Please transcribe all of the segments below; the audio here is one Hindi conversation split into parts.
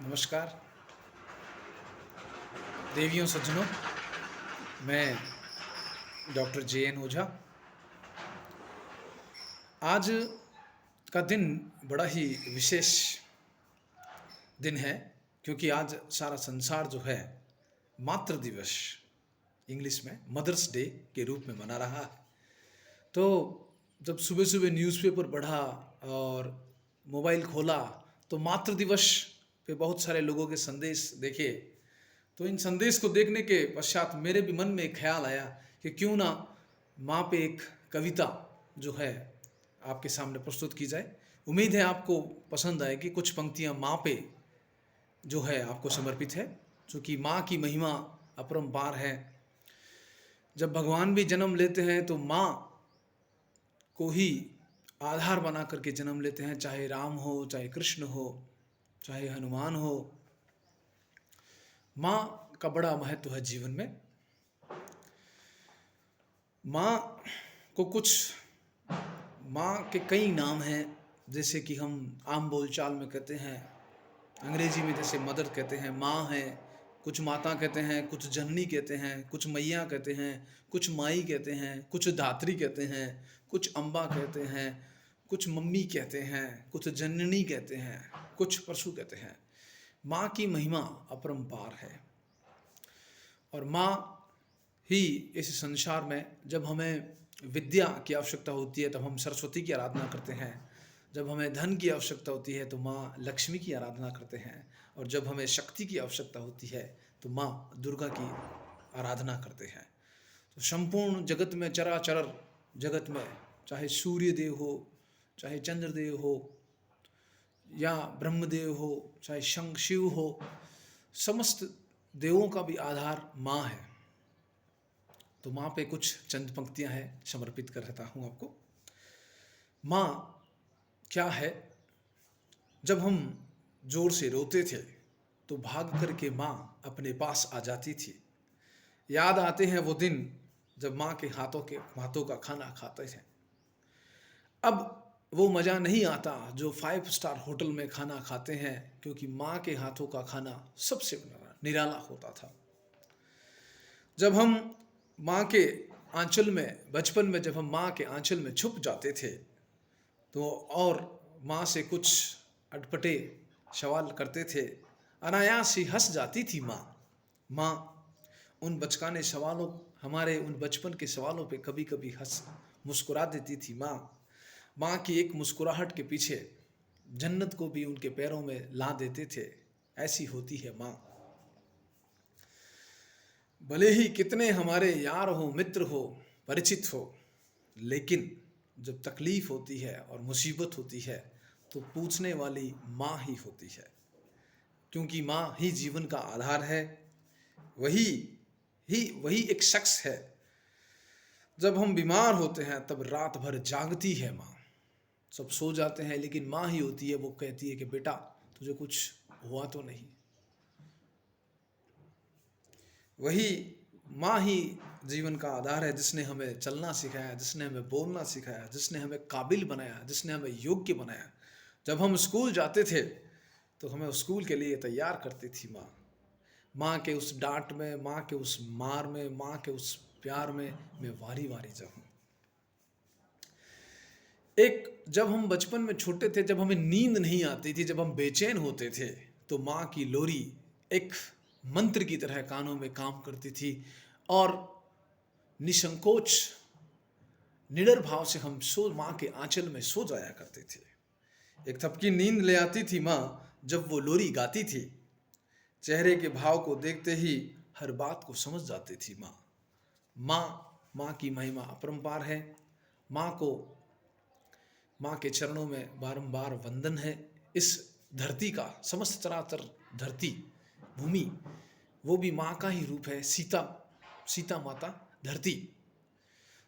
नमस्कार देवियों सज्जनों, मैं डॉक्टर JN ओझा। आज का दिन बड़ा ही विशेष दिन है, क्योंकि आज सारा संसार जो है मातृ दिवस, इंग्लिश में मदर्स डे के रूप में मना रहा है। तो जब सुबह सुबह न्यूज़पेपर पढ़ा और मोबाइल खोला तो मातृ दिवस पे बहुत सारे लोगों के संदेश देखे। तो इन संदेश को देखने के पश्चात मेरे भी मन में एक ख्याल आया कि क्यों ना माँ पे एक कविता जो है आपके सामने प्रस्तुत की जाए। उम्मीद है आपको पसंद आएगी। कुछ पंक्तियाँ माँ पे जो है आपको समर्पित है, क्योंकि माँ की महिमा अपरंपार है। जब भगवान भी जन्म लेते हैं तो माँ को ही आधार बना करके जन्म लेते हैं, चाहे राम हो, चाहे कृष्ण हो, चाहे हनुमान हो। माँ का बड़ा महत्व है जीवन में। माँ के कई नाम हैं, जैसे कि हम आम बोलचाल में कहते हैं, अंग्रेजी में जैसे मदर कहते हैं, माँ है, कुछ माता कहते हैं, कुछ जननी कहते हैं, कुछ मैया कहते हैं, कुछ माई कहते हैं, कुछ धात्री कहते हैं, कुछ अम्बा कहते हैं, कुछ मम्मी कहते हैं, कुछ जननी कहते हैं, कुछ पशु कहते हैं। माँ की महिमा अपरंपार है और माँ ही इस संसार में, जब हमें विद्या की आवश्यकता होती है तब हम सरस्वती की आराधना करते हैं, जब हमें धन की आवश्यकता होती है तो माँ लक्ष्मी की आराधना करते हैं, और जब हमें शक्ति की आवश्यकता होती है तो माँ दुर्गा की आराधना करते हैं। तो संपूर्ण जगत में, चराचर जगत में, चाहे सूर्य देव हो, चाहे चंद्रदेव हो, या ब्रह्मदेव हो, चाहे शंख शिव हो, समस्त देवों का भी आधार माँ है। तो माँ पे कुछ चंद पंक्तियाँ हैं, समर्पित कर रहा हूँ आपको। माँ क्या है? जब हम जोर से रोते थे तो भाग करके माँ अपने पास आ जाती थी। याद आते हैं वो दिन जब माँ के हाथों का खाना खाते थे। अब वो मज़ा नहीं आता जो 5 स्टार होटल में खाना खाते हैं, क्योंकि माँ के हाथों का खाना सबसे निराला होता था। जब हम माँ के आंचल में, बचपन में जब हम माँ के आंचल में छुप जाते थे तो और माँ से कुछ अटपटे सवाल करते थे, अनायास ही हंस जाती थी माँ। माँ उन बचकाने सवालों, हमारे उन बचपन के सवालों पे कभी कभी हंस मुस्कुरा देती थी माँ। माँ की एक मुस्कुराहट के पीछे जन्नत को भी उनके पैरों में ला देते थे। ऐसी होती है माँ। भले ही कितने हमारे यार हो, मित्र हो, परिचित हो, लेकिन जब तकलीफ होती है और मुसीबत होती है तो पूछने वाली माँ ही होती है, क्योंकि माँ ही जीवन का आधार है। वही एक शख्स है। जब हम बीमार होते हैं तब रात भर जागती है माँ। सब सो जाते हैं लेकिन माँ ही होती है, वो कहती है कि बेटा तुझे कुछ हुआ तो नहीं। वही माँ ही जीवन का आधार है, जिसने हमें चलना सिखाया, जिसने हमें बोलना सिखाया, जिसने हमें काबिल बनाया, जिसने हमें योग्य बनाया। जब हम स्कूल जाते थे तो हमें स्कूल के लिए तैयार करती थी माँ। माँ के उस डांट में, माँ के उस मार में, माँ के उस प्यार में मैं वारी वारी जाऊँ। एक जब हम बचपन में छोटे थे, जब हमें नींद नहीं आती थी, जब हम बेचैन होते थे, तो माँ की लोरी एक मंत्र की तरह कानों में काम करती थी और निसंकोच निडर भाव से हम माँ के आंचल में सो जाया करते थे। एक थपकी नींद ले आती थी माँ जब वो लोरी गाती थी। चेहरे के भाव को देखते ही हर बात को समझ जाती थी माँ। माँ की महिमा अपरंपार है। माँ के चरणों में बारंबार वंदन है। इस धरती का, समस्त चराचर धरती भूमि, वो भी माँ का ही रूप है। सीता माता धरती,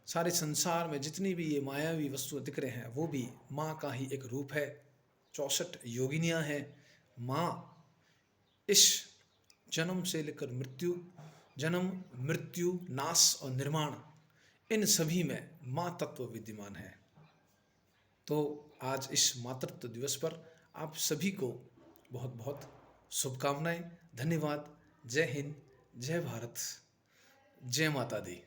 सारे संसार में जितनी भी ये मायावी वस्तुएं दिख रहे हैं वो भी माँ का ही एक रूप है। 64 योगिनियाँ हैं। माँ इस जन्म से लेकर मृत्यु, जन्म, मृत्यु, नाश और निर्माण, इन सभी में माँ तत्व विद्यमान है। तो आज इस मातृत्व दिवस पर आप सभी को बहुत बहुत शुभकामनाएं, धन्यवाद। जय हिंद, जय भारत, जय माता दी।